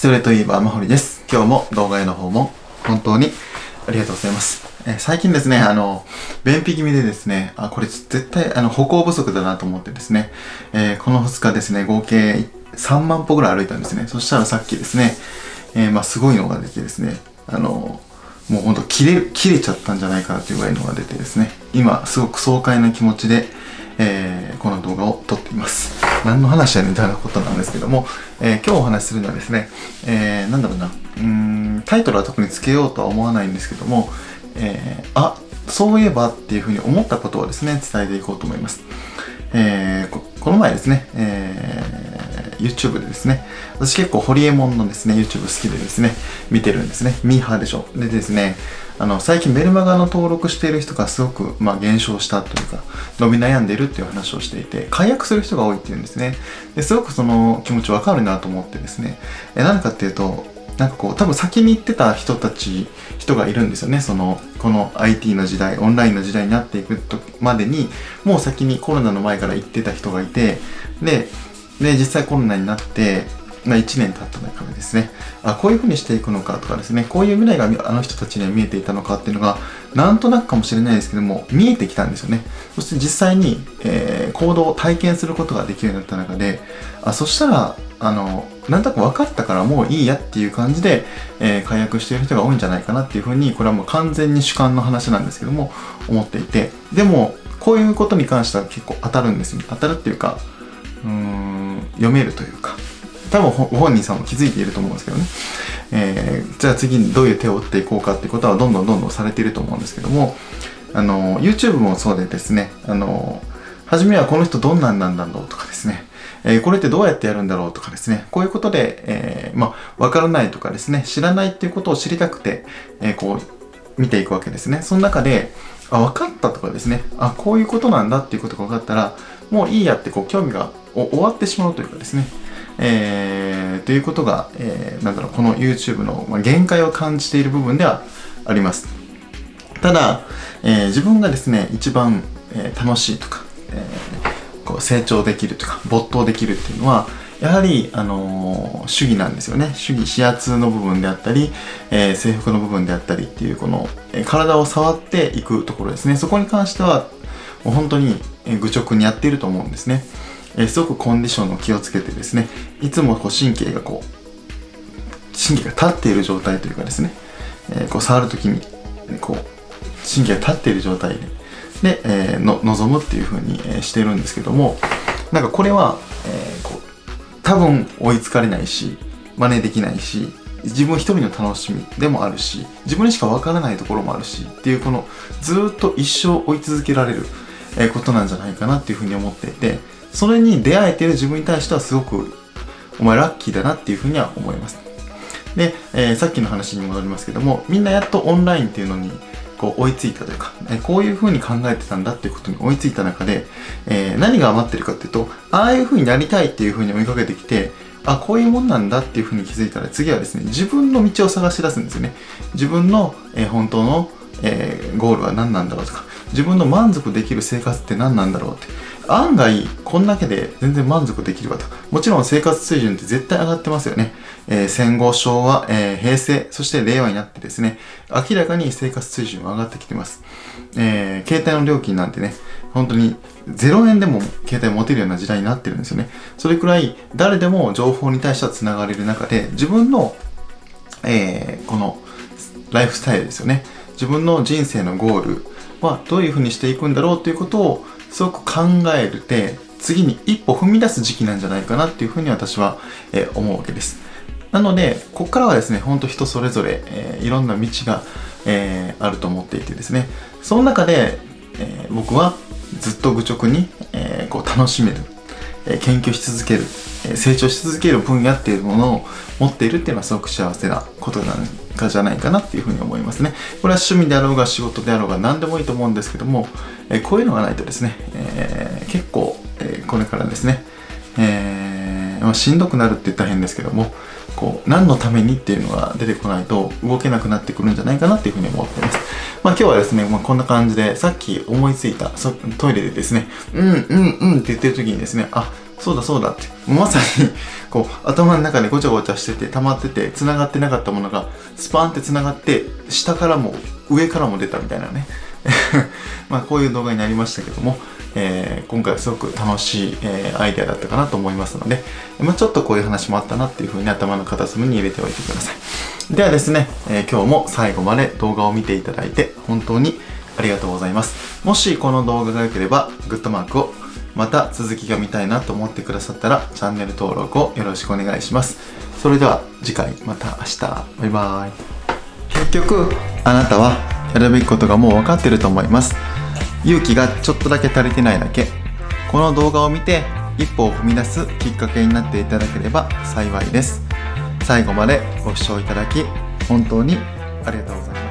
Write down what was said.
ストレートウィーバーマホリです。今日も動画への訪問、本当にありがとうございます。最近ですね、便秘気味でですね、これ絶対、歩行不足だなと思ってですね、この2日ですね、合計3万歩ぐらい歩いたんですね。そしたらさっきですね、すごいのが出てですね、もうほんと切れちゃったんじゃないかなというぐらいのが出てですね、今、すごく爽快な気持ちで、この動画を撮っています。何の話やねんみたいなことなんですけども、今日お話しするのはですね、なんだろうな、タイトルは特につけようとは思わないんですけども、そういえばっていうふうに思ったことをですね、伝えていこうと思います。この前ですね、YouTube でですね、私結構ホリエモンのですね、YouTube 好きでですね、見てるんですね。ミーハーでしょ。でですね、最近メルマガの登録している人がすごく、減少したというか、伸び悩んでいるっていう話をしていて、解約する人が多いっていうんですね。ですごくその気持ちわかるなと思ってですね、何かっていうと、なんかこう、多分先に行ってた人がいるんですよね。この IT の時代、オンラインの時代になっていくまでに、もう先にコロナの前から行ってた人がいて、で、実際コロナになって、1年経った中でですね、こういう風にしていくのかとかですね、こういう未来があの人たちには見えていたのかっていうのが、なんとなくかもしれないですけども、見えてきたんですよね。そして実際に、行動を体験することができるようになった中で、そしたら、なんとなく分かったからもういいやっていう感じで、解約している人が多いんじゃないかなっていう風に、これはもう完全に主観の話なんですけども、思っていて、でも、こういうことに関しては結構当たるんですよね。当たるっていうか、読めるというか、多分ご本人さんも気づいていると思うんですけどね。じゃあ次にどういう手を打っていこうかっていうことはどんどんされていると思うんですけども、YouTube もそうでですね、初めはこの人どんなんなんだろうとかですね、これってどうやってやるんだろうとかですね、こういうことで、わからないとかですね、知らないっていうことを知りたくて、こう、見ていくわけですね。その中で、分かったとかですね、こういうことなんだっていうことが分かったら、もういいやってこう興味が終わってしまうというかですね、ということが、この YouTube の、限界を感じている部分ではあります。ただ、自分がですね、一番、楽しいとか、こう成長できるとか、没頭できるっていうのは、やはり、主義なんですよね。主義、指圧の部分であったり、制服の部分であったりっていう、この、体を触っていくところですね。そこに関しては、もう本当に愚直にやっていると思うんですね。すごくコンディションの気をつけてですね、いつもこう神経が立っている状態というかですね、こう触るときに、こう、神経が立っている状態で、臨むっていう風に、しているんですけども、なんかこれは、多分追いつかれないし、真似できないし、自分一人の楽しみでもあるし、自分にしかわからないところもあるし、っていうこの、ずーっと一生追い続けられる、ことなんじゃないかなっていう風に思っていて、それに出会えている自分に対してはすごくお前ラッキーだなっていうふうには思います。で、さっきの話に戻りますけども、みんなやっとオンラインっていうのにこう追いついたというか、こういうふうに考えてたんだっていうことに追いついた中で、何が余ってるかっていうと、ああいうふうになりたいっていうふうに追いかけてきて、こういうもんなんだっていうふうに気づいたら、次はですね、自分の道を探し出すんですよね。自分の、本当の、ゴールは何なんだろうとか、自分の満足できる生活って何なんだろうって。案外、こんだけで全然満足できるわと。もちろん生活水準って絶対上がってますよね。戦後、昭和、平成、そして令和になってですね、明らかに生活水準は上がってきてます。携帯の料金なんてね、本当に0円でも携帯持てるような時代になってるんですよね。それくらい誰でも情報に対してはつながれる中で、自分の、このライフスタイルですよね。自分の人生のゴールはどういうふうにしていくんだろうということをすごく考えて、次に一歩踏み出す時期なんじゃないかなっていうふうに私は、思うわけです。なので、ここからはですね、ほんと人それぞれ、いろんな道が、あると思っていてですね、その中で、僕はずっと愚直に、こう楽しめる、研究し続ける、成長し続ける分野っていうものを持っているっていうのはすごく幸せなことなんかじゃないかなっていうふうに思いますね。これは趣味であろうが仕事であろうが何でもいいと思うんですけども、こういうのがないとですね、結構、これからですね、しんどくなるって言ったら変ですけども、こう何のためにっていうのが出てこないと動けなくなってくるんじゃないかなっていうふうに思っています。今日はですね、こんな感じでさっき思いついたトイレでですね、って言ってる時にですね、そうだそうだって、まさにこう頭の中でごちゃごちゃしてて溜まってて繋がってなかったものがスパーンって繋がって下からも上からも出たみたいなねまあこういう動画になりましたけども、今回はすごく楽しい、アイデアだったかなと思いますので、ちょっとこういう話もあったなっていう風に頭の片隅に入れておいてください。ではですね、今日も最後まで動画を見ていただいて本当にありがとうございます。もしこの動画が良ければグッドマークを、また続きが見たいなと思ってくださったらチャンネル登録をよろしくお願いします。それでは次回また明日。バイバイ。結局あなたはやるべきことがもう分かっていると思います。勇気がちょっとだけ足りてないだけ。この動画を見て一歩を踏み出すきっかけになっていただければ幸いです。最後までご視聴いただき本当にありがとうございます。